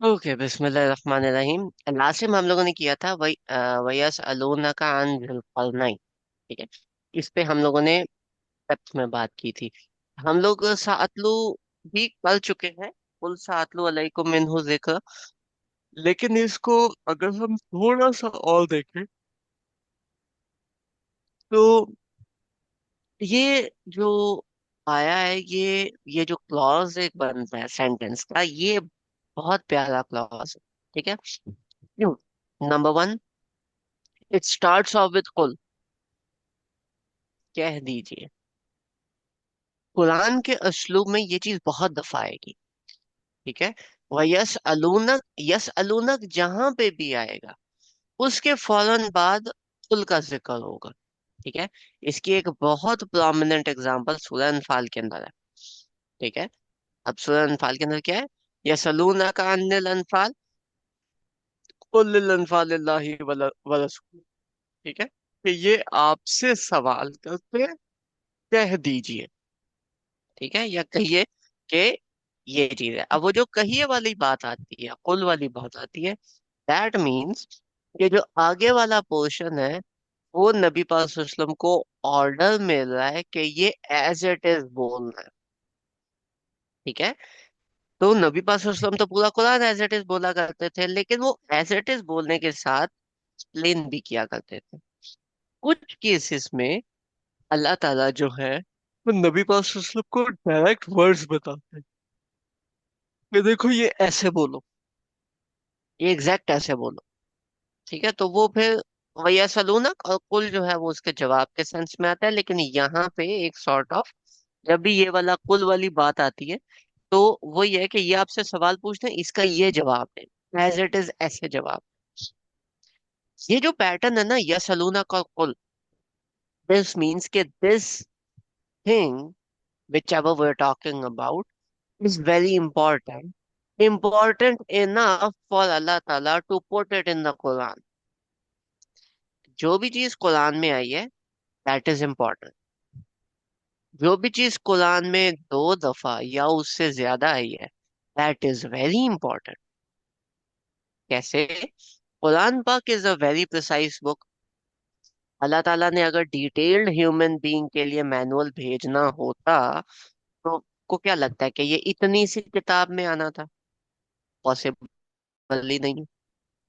Okay, बिस्मिल्लाहिर्रहमानिर्रहीम। Last time हम लोगों ने किया था वही वयस अलूना का अन जुल्करनैन। ठीक है। इस पे हम लोगों ने डेप्थ में बात की थी। हम लोग सातलू भी कर चुके हैं। कुल सातलू अलैकुम मिन्हु जिक्र। लेकिन इसको अगर हम थोड़ा सा और देखें तो ये जो आया है, ये जो क्लॉज एक बनता है सेंटेंस का, ये बहुत प्यारा क्लॉज है। ठीक है। क्यों? Number one, it starts of with कुल। कह दीजिए। कुरान के असलूब में ये चीज बहुत दफा आएगी। ठीक है। वह यस अलूनक जहां पे भी आएगा, उसके फौरन बाद कुल का जिक्र होगा। ठीक है। इसकी एक बहुत प्रोमिनेंट एग्जांपल सूरह अनफाल के अंदर है। ठीक है। अब सूरह अनफाल के अंदर क्या है? यसअलूनक अनिल अनफाल, कुल लिल अनफाल लिल्लाहि व रसूल। ठीक है। कि ये आपसे सवाल करते हैं, कह दीजिए। ठीक है, या कहिए कि ये चीज है। अब वो जो कहिए वाली बात आती है, कुल वाली बात आती है, दैट मीन्स कि जो आगे वाला पोर्शन है, वो नबी पाक सल्लल्लाहु अलैहि वसल्लम को ऑर्डर मिल रहा है कि ये एज इट इज बोलना है। ठीक है। तो नबी पाक सल्लल्लाहु अलैहि वसल्लम तो पूरा कुरान एज इट इज बोला करते थे, लेकिन वो एज इट इज बोलने के साथ एक्सप्लेन भी किया करते थे। कुछ केसेस में अल्लाह ताला जो है, वो नबी पाक सल्लल्लाहु अलैहि वसल्लम को डायरेक्ट वर्ड्स बताते हैं कि देखो ये ऐसे बोलो, ये एग्जैक्ट ऐसे बोलो। ठीक है। तो वो फिर वही सलूनक और कुल जो है वो उसके जवाब के सेंस में आता है। लेकिन यहाँ पे एक सॉर्ट ऑफ, जब भी ये वाला कुल वाली बात आती है, तो वो ये है कि ये आपसे सवाल पूछते हैं, इसका ये जवाब है, एज इट इज ऐसे जवाब। ये जो पैटर्न है ना, यसलूनक और कुल, दिस मीन्स के this thing which ever we are talking about is very important. Important enough for Allah Ta'ala to put it in the Quran. जो भी चीज कुरान में आई है, that is important. जो भी चीज कुरान में दो दफा या उससे ज्यादा आई है, that is very important. कैसे? Quran Pak is a very precise book. Allah ताला ने अगर डिटेल्ड ह्यूमन बीइंग के लिए मैनुअल भेजना होता, तो को क्या लगता है कि ये इतनी सी किताब में आना था? पॉसिबल ही नहीं।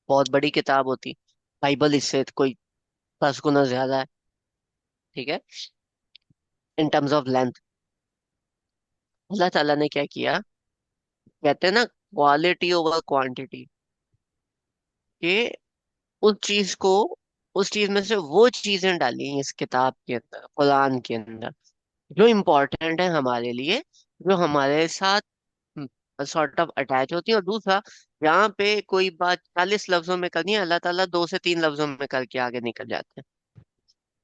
बहुत बड़ी किताब होती। बाइबल इससे कोई 10 गुना ज्यादा है। ठीक है। इन टर्म्स ऑफ लेंथ, अल्लाह ताला ने क्या किया, कहते हैं ना, क्वालिटी ओवर क्वांटिटी। कि उस चीज को, उस चीज में से वो चीजें डाली इस किताब के अंदर, कुरान के अंदर, जो इम्पोर्टेंट है हमारे लिए, जो हमारे साथ सॉर्ट ऑफ अटैच होती है। और दूसरा, जहाँ पे कोई बात 40 लफ्जों में करनी है, अल्लाह ताला 2 से 3 लफ्जों में करके आगे निकल जाते हैं।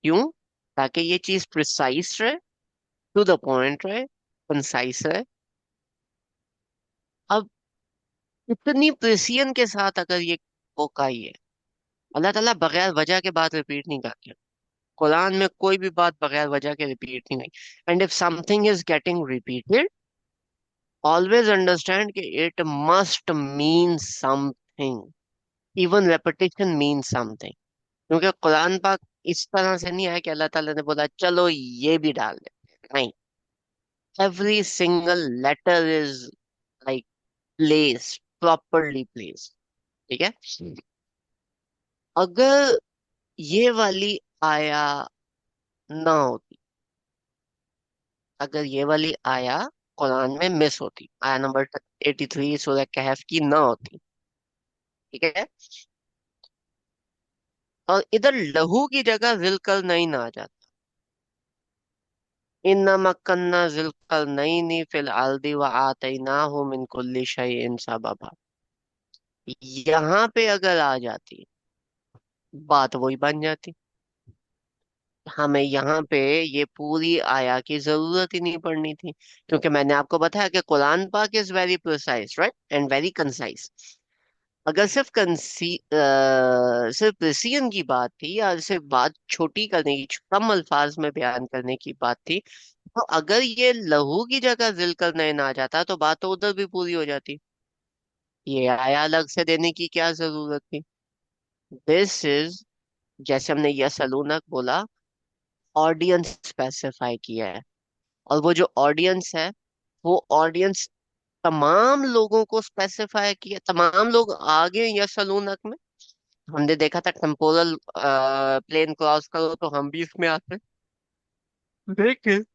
क्यों? ताकि ये चीज प्रिसाइज रहे, टू द पॉइंट रहे, कंसाइज रहे। अब इतनी प्रिसिजन के साथ अगर ये होका ही है, अल्लाह ताला बगैर वजह के बात रिपीट नहीं करते। कुरान में कोई भी बात बगैर वजह के रिपीट नहीं हुई। And if something is getting repeated, always understand कि it must mean something. Even repetition mean something. क्योंकि कुरान पाक इस तरह से नहीं आया कि अल्लाह ताला ने बोला चलो ये भी डाल देते हैं। नहीं, every single letter is like placed, properly placed. ठीक है। अगर ये वाली आया ना होती, अगर ये वाली आया कुरान में मिस होती, आया नंबर 83 सूरह कहफ की ना होती, ठीक है, और इधर लहू की जगह जिलकर नहीं ना आ जाता, इन्ना मक्कन्ना जिलकर नहीं नी फिल अर्दी व आतैनाहु मिन कुल्ली शैइन सबबा, यहाँ पे अगर आ जाती, बात वही बन जाती। हमें यहाँ पे ये पूरी आया की जरूरत ही नहीं पड़नी थी। क्योंकि मैंने आपको बताया कि Quran Pak is very precise, right, and very concise. अगर सिर्फ प्रिसीजन की बात थी, या सिर्फ बात छोटी करने की, कम अल्फाज में बयान करने की बात थी, तो अगर ये लहू की जगह जिलकर नयन आ जाता तो बात तो उधर भी पूरी हो जाती। ये आया अलग से देने की क्या जरूरत थी। दिस इज, जैसे हमने यस अलूनक बोला, ऑडियंस स्पेसिफाई किया है। और वो जो ऑडियंस है, वो ऑडियंस तमाम लोगों को स्पेसिफाई किया। तमाम लोग आ गए यस अलूनक में। हमने देखा था टेम्पोरल प्लेन क्रॉस करो तो हम भी इसमें आते हैं। लेकिन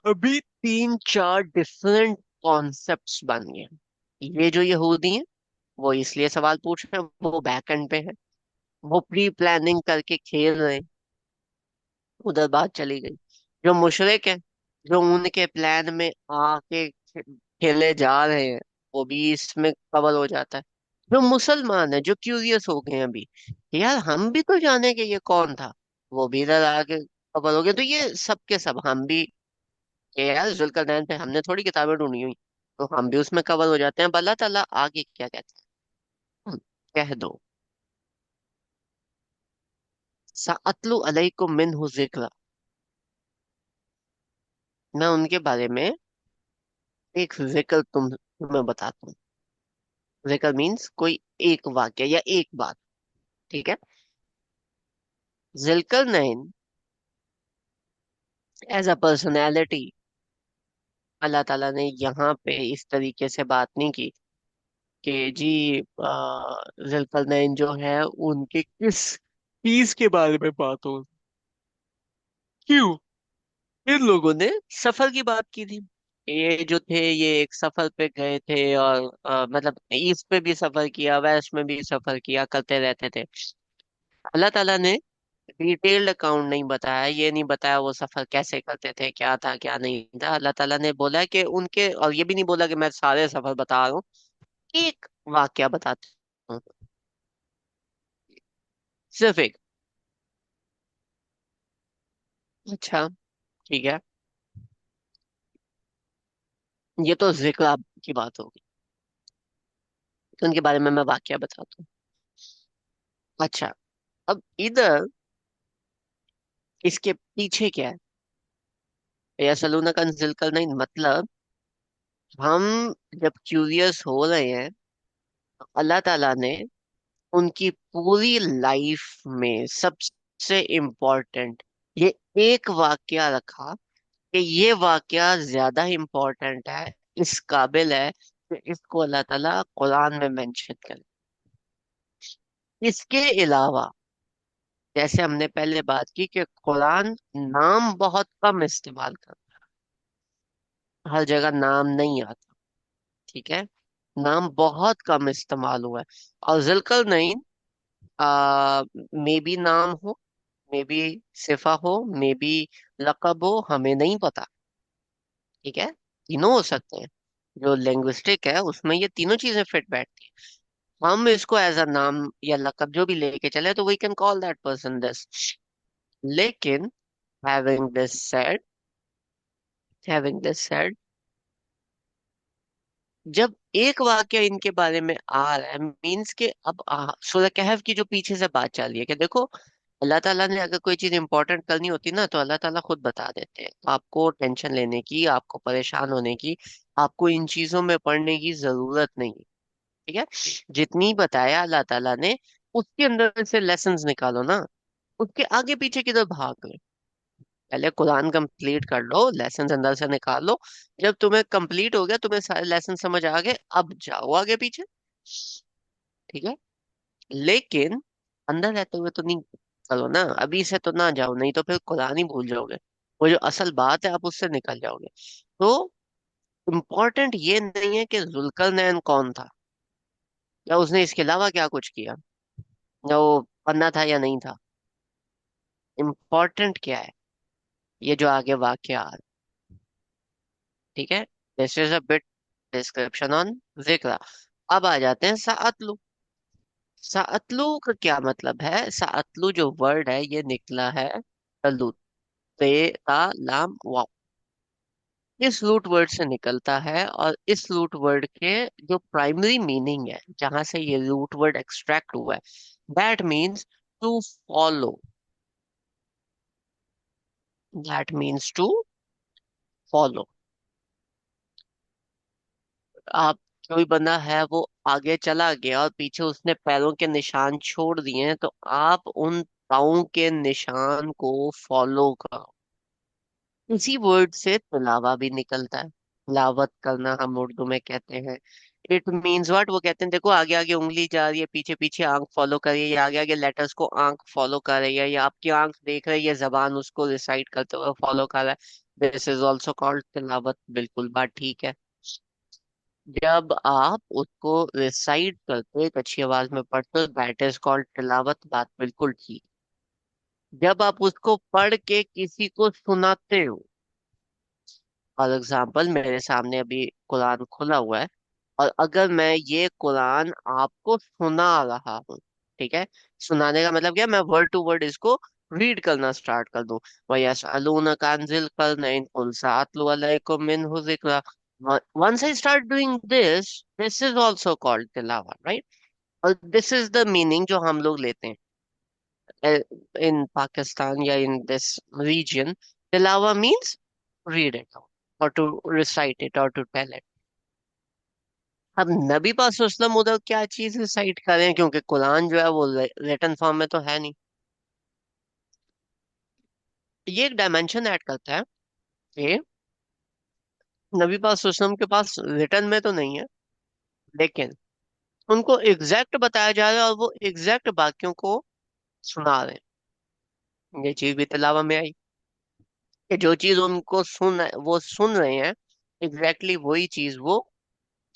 अभी तीन चार डिफरेंट कॉन्सेप्ट्स बन गए। ये जो यहूदी हैं, वो इसलिए सवाल पूछ रहे हैं, वो बैक एंड पे है, वो प्री प्लानिंग करके खेल रहे हैं। उधर बात चली गई। जो मुशरिक है, जो उनके प्लान में आके खेले जा रहे हैं, वो भी इसमें कवर हो जाता है। जो मुसलमान है, जो क्यूरियस हो गए हैं अभी कि यार हम भी तो जाने के ये कौन था, वो भी इधर आके कवर हो गए। तो ये सब के सब हम भी, कि यार जुल्करनैन पे हमने थोड़ी किताबें ढूंढी हुई, तो हम भी उसमें कवर हो जाते हैं। अब अल्लाह ताला आगे क्या कहते हैं, कह दो। साअतलु अलैकुम मिन्हु जिक्रा। मैं उनके बारे में एक जिक्र तुम्हें बताता हूँ। जिक्र मीन्स कोई एक वाक्य या एक बात। ठीक है। जिल्करनैन एज अ पर्सनैलिटी, अल्लाह ताला ने यहाँ पे इस तरीके से बात नहीं की कि जी जिल्करनैन जो है उनके किस चीज के बारे में बात हो। क्यों? इन लोगों ने सफर की बात की थी। ये जो थे, ये एक सफर पे गए थे और मतलब ईस्ट पे भी सफर किया, वेस्ट में भी सफर किया, करते रहते थे। अल्लाह ताला ने डिटेल्ड अकाउंट नहीं बताया, ये नहीं बताया वो सफर कैसे करते थे, क्या था क्या नहीं था। अल्लाह ताला ने बोला कि उनके, और ये भी नहीं बोला कि मैं सारे सफर बता रहा हूँ, एक वाक्य बताता हूँ, सिर्फ एक। अच्छा, ठीक है। ये तो जिक्र की बात होगी, तो उनके बारे में मैं वाक्य बताता हूँ। अच्छा, अब इधर इसके पीछे क्या है, या सलूना कंजिल कर नहीं, मतलब हम जब क्यूरियस हो रहे हैं, तो अल्लाह ताला ने उनकी पूरी लाइफ में सबसे इम्पोर्टेंट ये एक वाकया रखा, कि ये वाकया ज्यादा इम्पोर्टेंट है, इस काबिल है कि इसको अल्लाह ताला कुरान में मेंशन करे। इसके अलावा, जैसे हमने पहले बात की कि कुरान नाम बहुत कम इस्तेमाल करता है, हर जगह नाम नहीं आता। ठीक है। नाम बहुत कम इस्तेमाल हुआ है। और जुल्करनैन आ मे बी नाम हो, मे बी सिफा हो, मे बी लकब हो, हमें नहीं पता। ठीक है। तीनों हो सकते हैं। जो लिंग्विस्टिक है उसमें ये तीनों चीजें फिट बैठती हैं। हम इसको एज अ नाम या लकब जो भी लेके चले तो we can call that person this. लेकिन having this said, having this said, जब एक वाक्य इनके बारे में आ रहा है, मीन्स के अब सूरह कहफ की जो पीछे से बात चल रही है कि देखो, अल्लाह ताला ने अगर कोई चीज इंपॉर्टेंट करनी होती ना तो अल्लाह ताला खुद बता देते हैं। तो आपको टेंशन लेने की, आपको परेशान होने की, आपको इन चीजों में पढ़ने की जरूरत नहीं है। ठीक है। जितनी बताया अल्लाह ताला ने, उसके अंदर से लेसन्स निकालो ना। उसके आगे पीछे किधर भाग रहे? पहले कुरान कंप्लीट कर लो, लेसन अंदर से निकाल लो। जब तुम्हें कंप्लीट हो गया, तुम्हें सारे लेसन समझ आ गए, अब जाओ आगे पीछे। ठीक है। लेकिन अंदर रहते हुए तो नहीं करो ना, अभी से तो ना जाओ, नहीं तो फिर कुरान ही भूल जाओगे। वो जो असल बात है आप उससे निकल जाओगे। तो इम्पोर्टेंट ये नहीं है कि जुल्करनैन कौन था, या उसने इसके अलावा क्या कुछ किया, या वो पन्ना था या नहीं था। इम्पोर्टेंट क्या है, ये जो आगे वाक्य आ रहा है। ठीक है। This is a bit description on जिक्र। अब आ जाते हैं साअतलु। साअतलु का क्या मतलब है? साअतलु जो वर्ड है ये निकला है तलु, ते ता लाम वाव, इस रूट वर्ड से निकलता है। और इस रूट वर्ड के जो प्राइमरी मीनिंग है, जहां से ये रूट वर्ड एक्सट्रैक्ट हुआ है, that means to follow. That means to follow. आप, कोई बंदा है वो आगे चला गया और पीछे उसने पैरों के निशान छोड़ दिए हैं, तो आप उन पाँव के निशान को फॉलो करो। इसी वर्ड से तिलावा भी निकलता है। तिलावत करना हम उर्दू में कहते हैं। इट मीन्स व्हाट, वो कहते हैं देखो आगे आगे उंगली जा रही है, पीछे पीछे आंख फॉलो कर रही है, या आगे आगे लेटर्स को आंख फॉलो कर रही है, या आपकी आंख देख रही है, जबान उसको रिसाइट करते हुए फॉलो कर रहा है। दिस इज ऑल्सो कॉल्ड तिलावत। बिल्कुल बात ठीक है। जब आप उसको रिसाइट करते हो, एक अच्छी आवाज में पढ़ते हो, दैट इज कॉल्ड तिलावत। बात बिल्कुल ठीक। जब आप उसको पढ़ के किसी को सुनाते हो, फॉर एग्जाम्पल मेरे सामने अभी कुरान खुला हुआ है, और अगर मैं ये कुरान आपको सुना रहा हूँ, ठीक है, सुनाने का मतलब क्या, मैं वर्ड टू वर्ड इसको रीड करना स्टार्ट कर दूं। वयसअलूनका अनिल कर्नैन कुल सअतलु अलैकुम मिन्हु ज़िक्रा। once I start doing this is also called तिलावा, राइट? और दिस इज द मीनिंग जो हम लोग लेते हैं इन पाकिस्तान या इन दिस रीजन। तिलावा means read it out or to recite it or to tell it। अब नबी पाक वसल्लम उधर क्या चीज रिसाइट करें, क्योंकि कुरान जो है वो रिटन फॉर्म में तो है नहीं। ये एक डायमेंशन ऐड करता है कि नबी पाक वसल्लम के पास रिटन में तो नहीं है, लेकिन उनको एग्जैक्ट बताया जा रहा है और वो एग्जैक्ट वाक्यों को सुना रहे हैं। ये चीज भी तिलावा में आई कि जो चीज उनको वो सुन रहे हैं, एग्जैक्टली वही चीज वो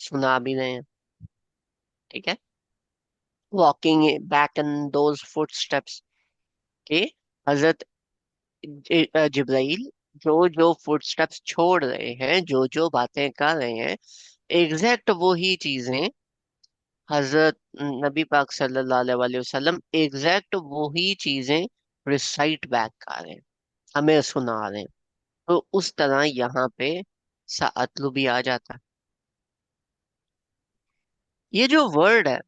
सुना भी रहे हैं। ठीक है। Walking back in those footsteps के हजरत जिब्राइल जो जो फुटस्टेप्स छोड़ रहे हैं, जो जो बातें कर रहे हैं, एग्जैक्ट वो ही चीजें हजरत नबी पाक सल्लल्लाहु अलैहि वसल्लम एग्जैक्ट वो ही चीजें रिसाइट बैक कर रहे हैं, हमें सुना रहे हैं। तो उस तरह यहाँ पे साअतलु भी आ जाता है। ये जो वर्ड है,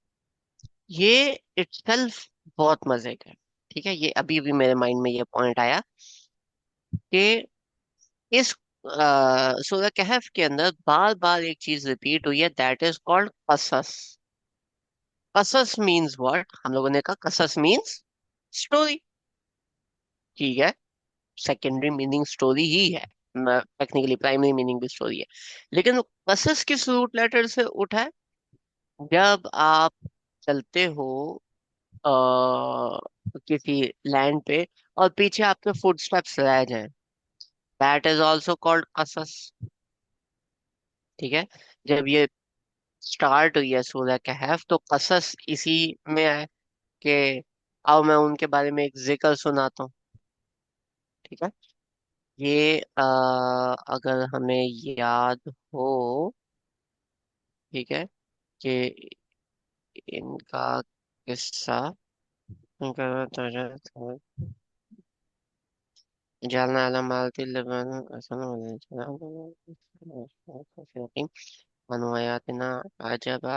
ये इटसेल्फ बहुत मजे का है। ठीक है, ये अभी भी मेरे माइंड में ये पॉइंट आया कि इस सूरह कहफ के अंदर बार बार एक चीज रिपीट हुई है, दैट इज कॉल्ड कसस। कसस मीन्स व्हाट, हम लोगों ने कहा कसस मीन्स स्टोरी। ठीक है, सेकेंडरी मीनिंग स्टोरी ही है, टेक्निकली प्राइमरी मीनिंग भी स्टोरी है, लेकिन कसस किस रूट लेटर से उठा है? जब आप चलते हो किसी लैंड पे और पीछे आपके फुटस्टेप्स रह जाएं, दैट इज ऑल्सो कॉल्ड कसस। ठीक है। जब ये स्टार्ट हुई है सूरह कहफ, तो कसस इसी में है कि आओ मैं उनके बारे में एक जिक्र सुनाता हूँ। ठीक है। ये अगर हमें याद हो, ठीक है, कि इनका किस्सा, इनका जालना आलम मालती लबन असन मनवायातना अजबा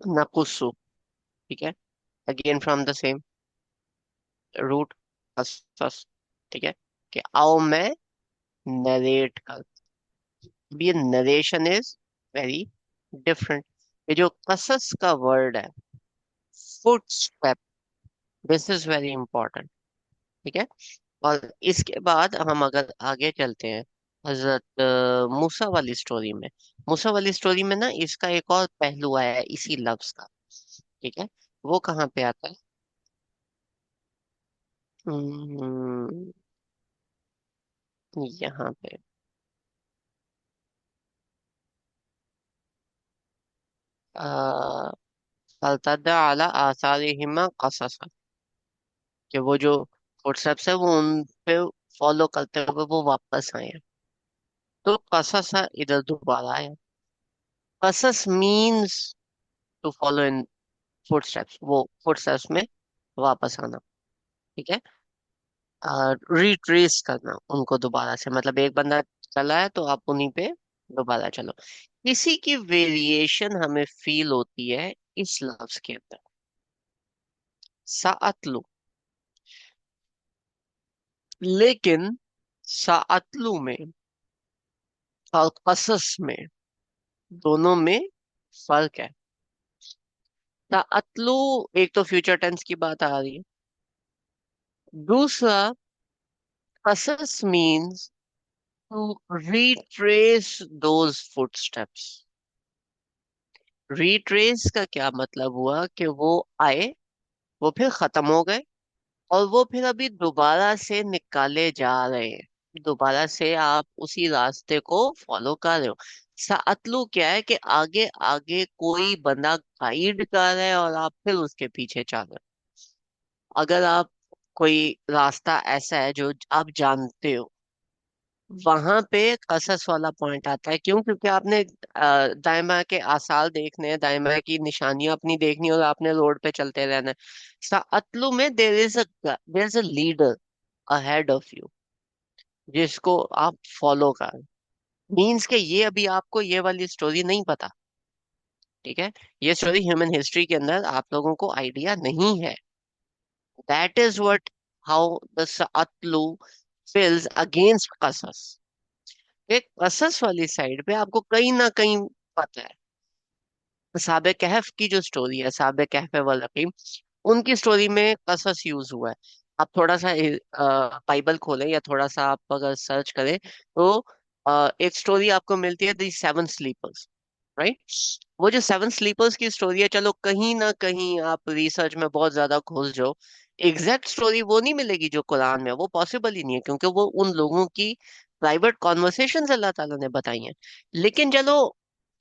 नकुसु। ठीक है, again from the same root, कसस। ठीक है, कि आओ मैं नरेट कर। अब ये नरेशन इज वेरी डिफरेंट। ये जो कसस का वर्ड है, foot step, this is very important. ठीक है। और इसके बाद हम अगर आगे चलते हैं हजरत मूसा वाली स्टोरी में, मूसा वाली स्टोरी में ना इसका एक और पहलू आया है इसी लफ्ज का। ठीक है, वो कहाँ पे आता है? हम्म, यहाँ पे फलतदा अला आसारिहिमा कससा, कि वो जो फुटस्टेप्स है वो उन पे फॉलो करते हुए वो वापस आए हैं। तो कससा इधर दोबारा आया। कसस means to follow in footsteps, वो फुटस्टेप्स में वापस आना। ठीक है। रिट्रेस करना उनको दोबारा से, मतलब एक बंदा चला है तो आप उन्हीं पे दोबारा चलो। इसी की वेरिएशन हमें फील होती है इस लफ्ज के अंदर, साअतलु। लेकिन साअतलु में और कसस में, दोनों में फर्क है। साअतलु, एक तो फ्यूचर टेंस की बात आ रही है, दूसरा कसस means to retrace those footsteps। Retrace का क्या मतलब हुआ कि वो आए, वो फिर खत्म हो गए, और वो फिर अभी दोबारा से निकाले जा रहे हैं, दोबारा से आप उसी रास्ते को फॉलो कर रहे हो। सातलू क्या है कि आगे आगे कोई बंदा गाइड कर रहा है और आप फिर उसके पीछे चल रहे हो। अगर आप, कोई रास्ता ऐसा है जो आप जानते हो, वहां पे कसस वाला पॉइंट आता है। क्यों? क्योंकि आपने दाएं बाएं के आसार देखने हैं, दाएं बाएं की निशानियां अपनी देखनी है, और आपने रोड पे चलते रहना है। साअतलु में there is a leader ahead of you, जिसको आप फॉलो कर। मीन्स के ये अभी आपको ये वाली स्टोरी नहीं पता। ठीक है। ये स्टोरी ह्यूमन हिस्ट्री के अंदर आप लोगों को आइडिया नहीं है। That is what, how the साअतलु feels अगेंस्ट कसस। एक कसस वाली साइड पे आपको कहीं ना कहीं पता है। साबे कहफ की जो स्टोरी है, साबे कहफ वल रकीम, उनकी स्टोरी में कसस यूज हुआ है। आप थोड़ा सा बाइबल खोलें या थोड़ा सा आप अगर सर्च करें तो एक स्टोरी आपको मिलती है, दी सेवन स्लीपर्स। राइट। वो जो सेवन स्लीपर्स की स्टोरी है, चलो कहीं ना कहीं आप रिसर्च में बहुत ज्यादा घुस जाओ, एग्जैक्ट स्टोरी वो नहीं मिलेगी जो कुरान में है। वो पॉसिबल ही नहीं है, क्योंकि वो उन लोगों की प्राइवेट कॉन्वर्सेशन अल्लाह ताला ने बताई हैं। लेकिन चलो,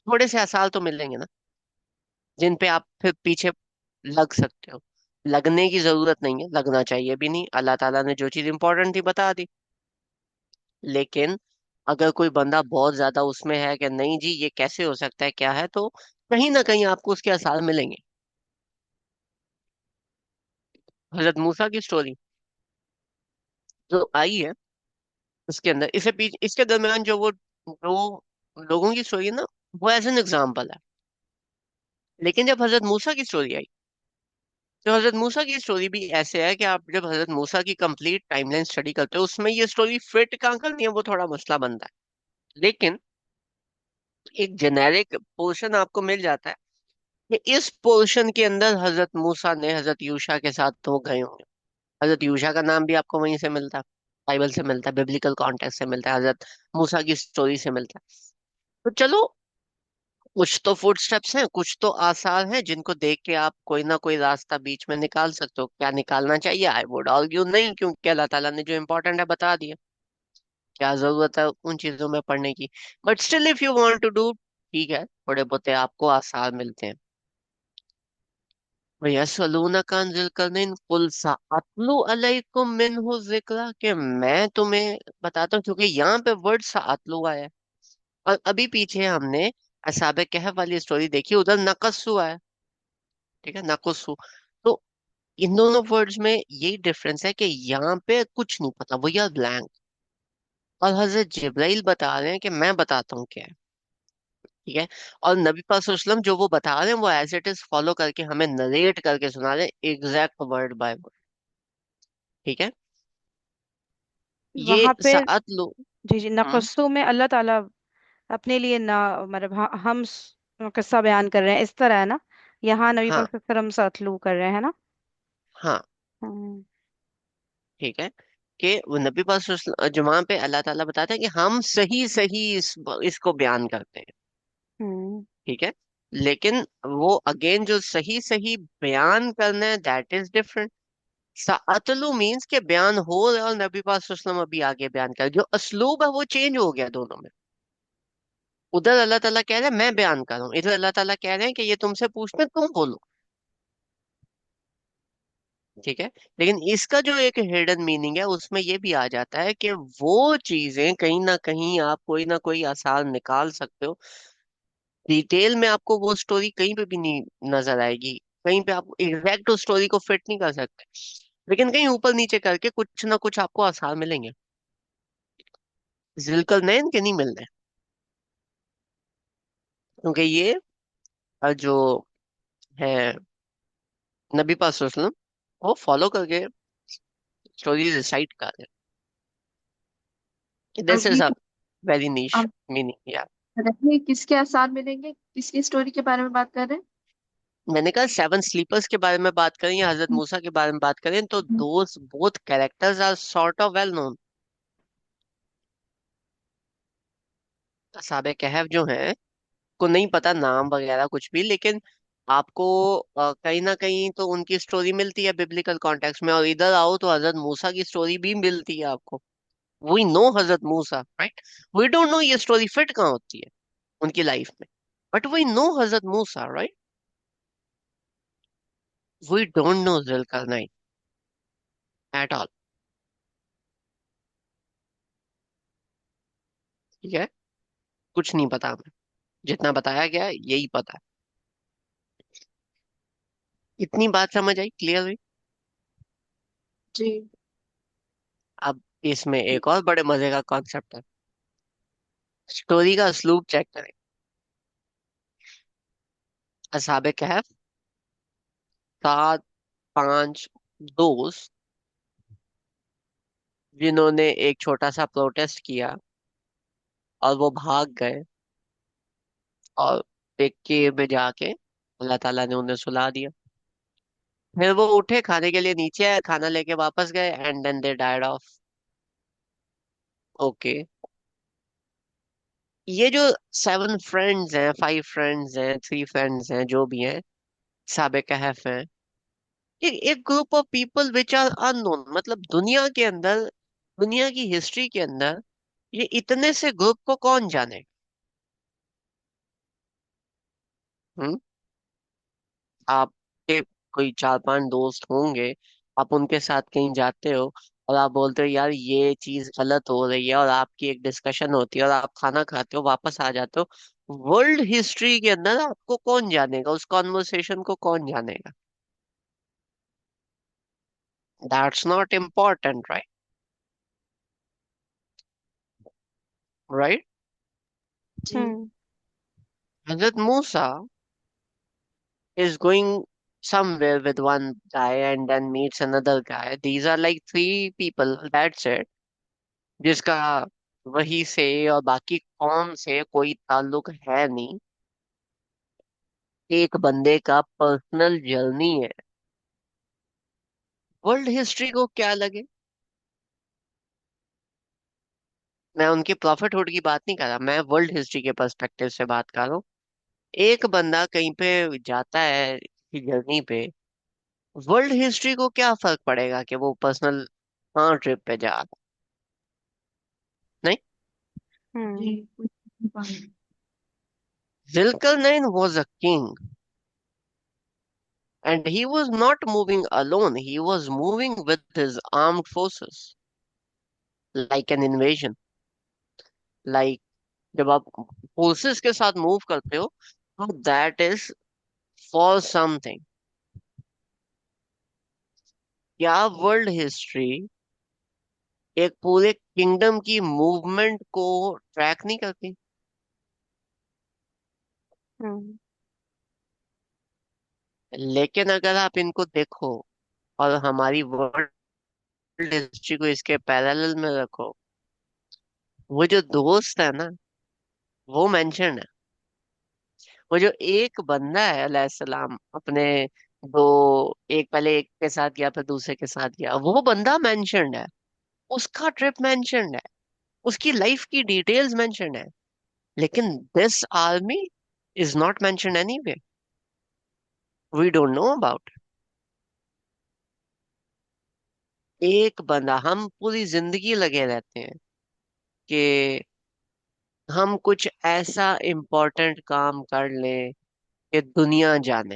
थोड़े से आसार तो मिलेंगे ना, जिन पे आप फिर पीछे लग सकते हो। लगने की जरूरत नहीं है, लगना चाहिए भी नहीं, अल्लाह ताला ने जो चीज इंपॉर्टेंट थी बता दी। लेकिन अगर कोई बंदा बहुत ज्यादा उसमें है कि नहीं जी ये कैसे हो सकता है, क्या है, तो कहीं ना कहीं आपको उसके आसार मिलेंगे। हजरत मूसा की स्टोरी जो आई है, उसके अंदर इसे पीछे इसके दरमियान जो लोगों की स्टोरी है ना, वो एज एन एग्जाम्पल है। लेकिन जब हजरत मूसा की स्टोरी आई, तो हजरत मूसा की स्टोरी भी ऐसे है कि आप जब हजरत मूसा की कंप्लीट टाइमलाइन स्टडी करते हो, उसमें ये स्टोरी फिट कहाँ करनी है वो थोड़ा मसला बनता है। लेकिन एक जेनेरिक पोर्शन आपको मिल जाता है कि इस पोर्शन के अंदर हजरत मूसा ने हजरत यूशा के साथ तो गए होंगे। हजरत यूशा का नाम भी आपको वहीं से मिलता है, बाइबल से मिलता है, बिब्लिकल कॉन्टेक्स्ट से मिलता है, हजरत मूसा की स्टोरी से मिलता है। तो चलो, कुछ तो फुटस्टेप्स हैं, कुछ तो आसार हैं, जिनको देख के आप कोई ना कोई रास्ता बीच में निकाल सकते हो। क्या निकालना चाहिए? आई वुड आर्ग्यू नहीं, क्योंकि अल्लाह ताला ने जो इंपॉर्टेंट है बता दिया। क्या जरूरत है उन चीजों में पढ़ने की? But still if you want to do, ठीक है, थोड़े बहुत आपको आसार मिलते हैं। यसअलूनका अनिल करनिन कुल साअतलु अलैकुम मिनहु जिक्रा, कि मैं तुम्हें बताता हूँ, क्योंकि यहाँ पे वर्ड साअतलु आया है। और अभी पीछे हमने असहाबे कहफ वाली स्टोरी देखी, उधर नकस्सु आया। ठीक है, नकुस्सु। तो इन दोनों वर्ड्स में यही डिफरेंस है कि यहाँ पे कुछ नहीं पता, वो यार ब्लैंक। और हजरत जिब्राइल बता रहे हैं कि मैं बताता हूँ क्या है। ठीक है। और नबी पाक सल्लल्लाहु अलैहि वसल्लम जो वो बता रहे हैं, वो एज इट इज फॉलो करके हमें नरेट करके सुना रहे हैं, एग्जैक्ट वर्ड बाय वर्ड। ठीक है। ये वहां पे सात लो। जी जी, हम्म। नकस्सों में अल्लाह ताला अपने लिए ना, मतलब हम किस्सा बयान कर रहे हैं इस तरह है ना। यहाँ नबी हाँ। पाक सल्लल्लाहु अलैहि वसल्लम सतलू कर रहे हैं ना। हाँ। हम्म। ठीक है। कि वो नबी पाक सल्लल्लाहु अलैहि वसल्लम, जो वहां पे अल्लाह ताला बताता है कि हम सही सही इसको बयान करते हैं। हम्म। ठीक है। लेकिन वो अगेन जो सही सही बयान करना है, दैट इज डिफरेंट। साअतलु मीन्स के बयान हो रहा है और नबी पाक सल्लल्लाहु अलैहि वसल्लम अभी आगे बयान कर, जो असलूब है वो चेंज हो गया दोनों में। उधर अल्लाह ताला कह रहे हैं मैं बयान कर रहा हूँ, इधर अल्लाह ताला कह रहे हैं कि ये तुमसे पूछते हैं, तुम बोलो। ठीक है। लेकिन इसका जो एक हिडन मीनिंग है, उसमें ये भी आ जाता है कि वो चीजें कहीं ना कहीं आप कोई ना कोई आसार निकाल सकते हो। डिटेल में आपको वो स्टोरी कहीं पे भी नहीं नजर आएगी। कहीं पे आप एग्जैक्ट उस स्टोरी को फिट नहीं कर सकते, लेकिन कहीं ऊपर नीचे करके कुछ ना कुछ आपको आसार मिलेंगे। जिलकर नयन के नहीं मिलने, क्योंकि ये जो है नबी पाक सल्लल्लाहु अलैहि वसल्लम, वो फॉलो करके स्टोरी रिसाइट कर रहे हैं। दिस अब इज ये अ वेरी नीश आप मीनिंग या। बताइए किसके आसार मिलेंगे, किसकी स्टोरी के बारे में बात कर रहे मैंने कहा सेवन स्लीपर्स के बारे में बात करें या हजरत हैं? मूसा के बारे में बात करें, तो those both characters are sort of well known. असहाबे कहफ जो हैं, को नहीं पता नाम वगैरह कुछ भी, लेकिन आपको कहीं ना कहीं तो उनकी स्टोरी मिलती है बिब्लिकल कॉन्टेक्स्ट में। और इधर आओ तो हजरत मूसा की स्टोरी भी मिलती है आपको। We know Hazrat Musa, right. We don't no ये स्टोरी फिट कहाँ होती है उनकी लाइफ में, but we know Hazrat Musa, right. We don't know Zulqarnain at all. ठीक है, कुछ नहीं पता हमें, जितना बताया गया है यही पता है। इतनी बात समझ आई, क्लियर हुई। जी। अब इसमें एक और बड़े मजे का कॉन्सेप्ट है, स्टोरी का स्लूप चेक करें। असहाबे कहफ, सात पांच दोस्त, जिन्होंने एक छोटा सा प्रोटेस्ट किया और वो भाग गए, और एक केव में जाके अल्लाह ताला ने उन्हें सुला दिया। फिर वो उठे, खाने के लिए नीचे आए, खाना लेके वापस गए, and then they died off. Okay, ये जो सेवन फ्रेंड्स हैं, फाइव फ्रेंड्स हैं, थ्री फ्रेंड्स हैं, जो भी हैं, साबे कहफ हैं, एक group of people which are unknown. मतलब दुनिया के अंदर, दुनिया की हिस्ट्री के अंदर ये इतने से ग्रुप को कौन जाने। हम्म। आपके कोई चार पांच दोस्त होंगे, आप उनके साथ कहीं जाते हो और आप बोलते हो यार ये चीज गलत हो रही है, और आपकी एक डिस्कशन होती है और आप खाना खाते हो, वापस आ जाते हो। वर्ल्ड हिस्ट्री के अंदर आपको कौन जानेगा, उस कॉन्वर्सेशन को कौन जानेगा। That's not important, right. Right. जी। Hmm. Hazrat Musa is going somewhere with one guy and then meets another guy. These are like three people, that's it, जिसका वही से और बाकी कौम से कोई ताल्लुक है नहीं। एक बंदे का पर्सनल जर्नी है। वर्ल्ड हिस्ट्री को क्या लगे। मैं उनके प्रॉफिटहुड की बात नहीं कर रहा, मैं वर्ल्ड हिस्ट्री के पर्सपेक्टिव से बात कर रहा हूँ। एक बंदा कहीं पे जाता है जर्नी पे, वर्ल्ड हिस्ट्री को क्या फर्क पड़ेगा कि वो पर्सनल हाँ ट्रिप पे जा रहा है? नहीं। जी। हम्म। कुछ नहीं पाऊंगी। Zulkarnain was a king, and he was not moving alone. He was moving with his armed forces, like an invasion. Like जब आप फोर्सेस के साथ मूव करते हो, तो दैट इज फॉर समथिंग। क्या वर्ल्ड हिस्ट्री एक पूरे किंगडम की मूवमेंट को ट्रैक नहीं करती। हम्म। लेकिन अगर आप इनको देखो और हमारी वर्ल्ड हिस्ट्री को इसके पैरेलल में रखो, वो जो दोस्त है ना, वो मेंशन है। वो जो एक बंदा है अलैहिस्सलाम, अपने दो, एक पहले एक के साथ गया फिर दूसरे के साथ गया, वो बंदा मेंशन्ड है। उसका ट्रिप मेंशन्ड है, उसकी लाइफ की डिटेल्स मेंशन्ड है। लेकिन this army is not mentioned anyway. We don't know about. एक बंदा, हम पूरी जिंदगी लगे रहते हैं कि हम कुछ ऐसा इम्पोर्टेंट काम कर लें कि दुनिया जाने,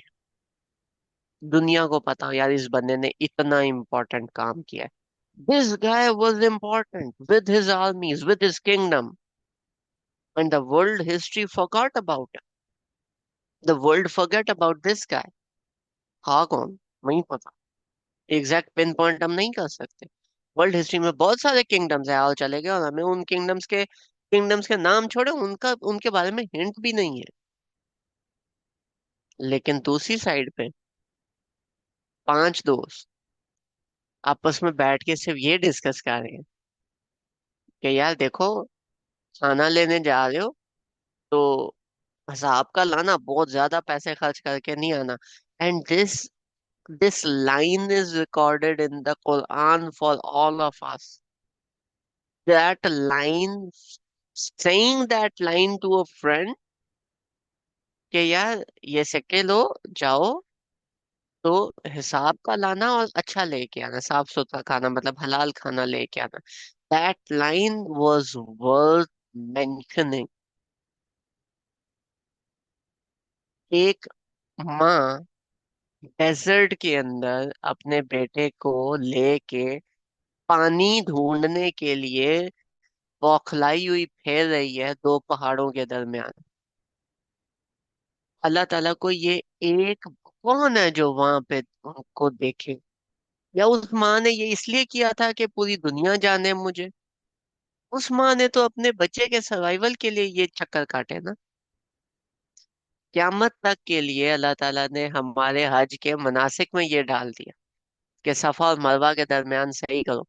दुनिया को पता हो यार इस बंदे ने इतना इम्पोर्टेंट काम किया है। This guy was important with his armies, with his kingdom, and the world history forgot about it. The world forget about this guy. था कौन, नहीं पता। एग्जैक्ट पिन पॉइंट हम नहीं कर सकते। वर्ल्ड हिस्ट्री में बहुत सारे किंगडम्स है, आओ चले गए, और हमें उन किंगडम्स के नाम छोड़े उनका उनके बारे में हिंट भी नहीं है। लेकिन दूसरी साइड पे पांच दोस्त आपस में बैठ के सिर्फ ये डिस्कस कर रहे हैं कि यार देखो, खाना लेने जा रहे हो तो हिसाब का लाना, बहुत ज्यादा पैसे खर्च करके नहीं आना। And this line is recorded in the Quran for all of us. That line, saying that line to a friend कि यार ये सिक्के लो, जाओ, तो हिसाब का लाना और अच्छा लेके आना, साफ सुथरा खाना, मतलब हलाल खाना लेके आना। That line was worth mentioning. एक माँ डेजर्ट के अंदर अपने बेटे को लेके पानी ढूंढने के लिए बौखलाई हुई फेर रही है दो पहाड़ों के दरमियान। अल्लाह ताला को ये एक कौन है जो वहां पे उनको देखे? या उस माँ ने ये इसलिए किया था कि पूरी दुनिया जाने मुझे? उस माँ ने तो अपने बच्चे के सर्वाइवल के लिए ये चक्कर काटे ना। क्यामत तक के लिए अल्लाह ताला ने हमारे हज के मनासिक में ये डाल दिया कि सफा और मरवा के दरमियान सही करो,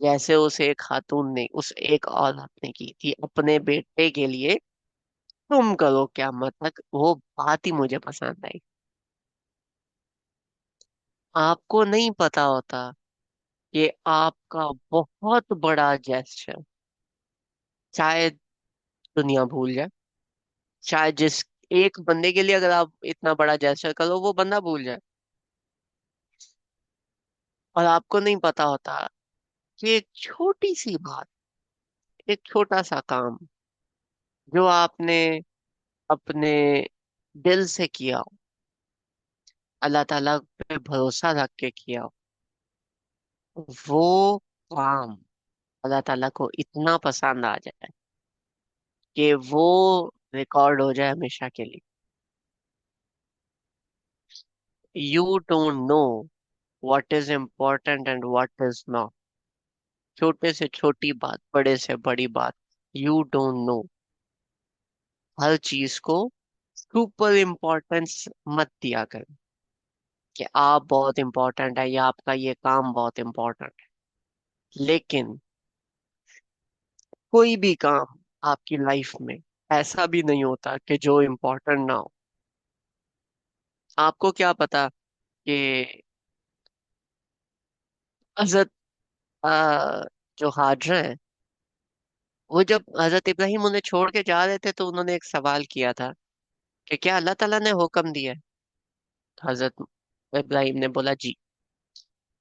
जैसे उस एक खातून ने, उस एक औरत ने की थी अपने बेटे के लिए। तुम करो क्यामत तक, वो बात ही मुझे पसंद आई। आपको नहीं पता होता कि आपका बहुत बड़ा जेस्चर शायद दुनिया भूल जाए। शायद जिस एक बंदे के लिए अगर आप इतना बड़ा जेस्चर करो, वो बंदा भूल जाए। और आपको नहीं पता होता कि एक छोटी सी बात, एक छोटा सा काम जो आपने अपने दिल से किया हो, अल्लाह ताला पे भरोसा रख के किया हो, वो काम अल्लाह ताला को इतना पसंद आ जाए कि वो रिकॉर्ड हो जाए हमेशा के लिए। You don't know what is important and what is not. छोटे से छोटी बात, बड़े से बड़ी बात, यू डोंट नो। हर चीज को सुपर इम्पोर्टेंस मत दिया करें कि आप बहुत इम्पोर्टेंट है या आपका ये काम बहुत इम्पोर्टेंट है। लेकिन कोई भी काम आपकी लाइफ में ऐसा भी नहीं होता कि जो इम्पोर्टेंट ना हो। आपको क्या पता कि हजरत जो हाजरा है, वो जब हजरत इब्राहिम उन्हें छोड़ के जा रहे थे तो उन्होंने एक सवाल किया था कि क्या अल्लाह ताला ने हुक्म दिया है? तो हजरत इब्राहिम ने बोला जी।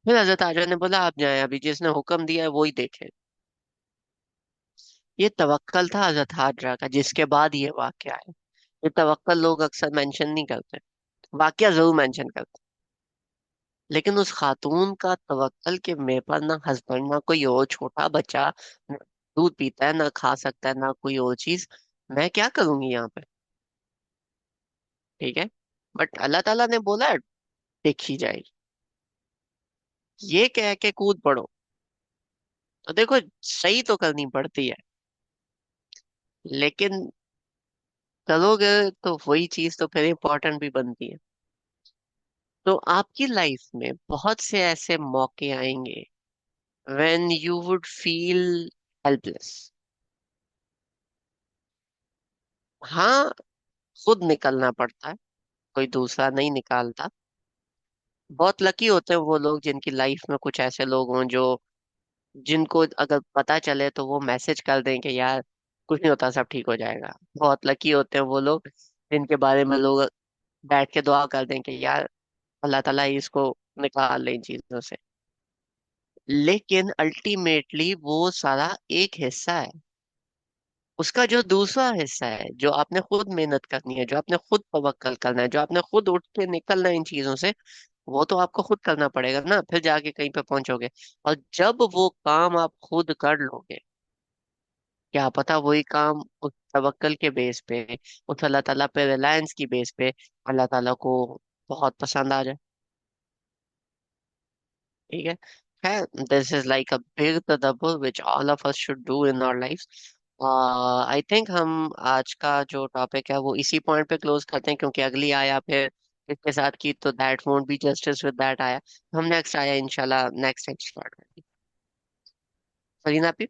फिर हजरत हाजरा ने बोला आप जाएं, अभी जिसने हुक्म दिया है वो ही देखे। ये तवक्कल था हजरत हाजरा का, जिसके बाद ये वाकया है। ये तवक्कल लोग अक्सर मेंशन नहीं करते, वाकया जरूर मेंशन करते। लेकिन उस खातून का तवक्कल कि मेरे पास ना हस्बैंड ना कोई और, छोटा बच्चा न दूध पीता है ना खा सकता है ना कोई और चीज, मैं क्या करूंगी यहाँ पे? ठीक है, बट अल्लाह ताला ने बोला है, देखी जाएगी, ये कह के कूद पड़ो। तो देखो, सही तो करनी पड़ती है, लेकिन करोगे तो वही चीज तो फिर इम्पोर्टेंट भी बनती है। तो आपकी लाइफ में बहुत से ऐसे मौके आएंगे when you would feel helpless। हाँ, खुद निकलना पड़ता है, कोई दूसरा नहीं निकालता। बहुत लकी होते हैं वो लोग जिनकी लाइफ में कुछ ऐसे लोग हों जो, जिनको अगर पता चले तो वो मैसेज कर दें कि यार कुछ नहीं होता, सब ठीक हो जाएगा। बहुत लकी होते हैं वो लोग जिनके बारे में लोग बैठ के दुआ कर दें कि यार अल्लाह ताला इसको निकाल ले इन चीजों से। लेकिन अल्टीमेटली वो सारा एक हिस्सा है। उसका जो दूसरा हिस्सा है, जो आपने खुद मेहनत करनी है, जो आपने खुद तवक्कल करना है, जो आपने खुद उठ के निकलना है इन चीजों से, वो तो आपको खुद करना पड़ेगा ना, फिर जाके कहीं पे पहुंचोगे। और जब वो काम आप खुद कर लोगे, क्या पता वही काम उस तवक्कल के बेस पे, उस अल्लाह ताला पे रिलायंस की बेस पे अल्लाह ताला को बहुत पसंद आ जाए। ठीक है। है, this is like a big तदब्बर which all of us should do in our life. I think हम आज का जो टॉपिक है वो इसी पॉइंट पे क्लोज करते हैं, क्योंकि अगली आया फिर इसके साथ की तो that won't be justice with that आया। हम नेक्स्ट आया इंशाल्लाह नेक्स्ट टाइम स्टार्ट करेंगे। फरीना आप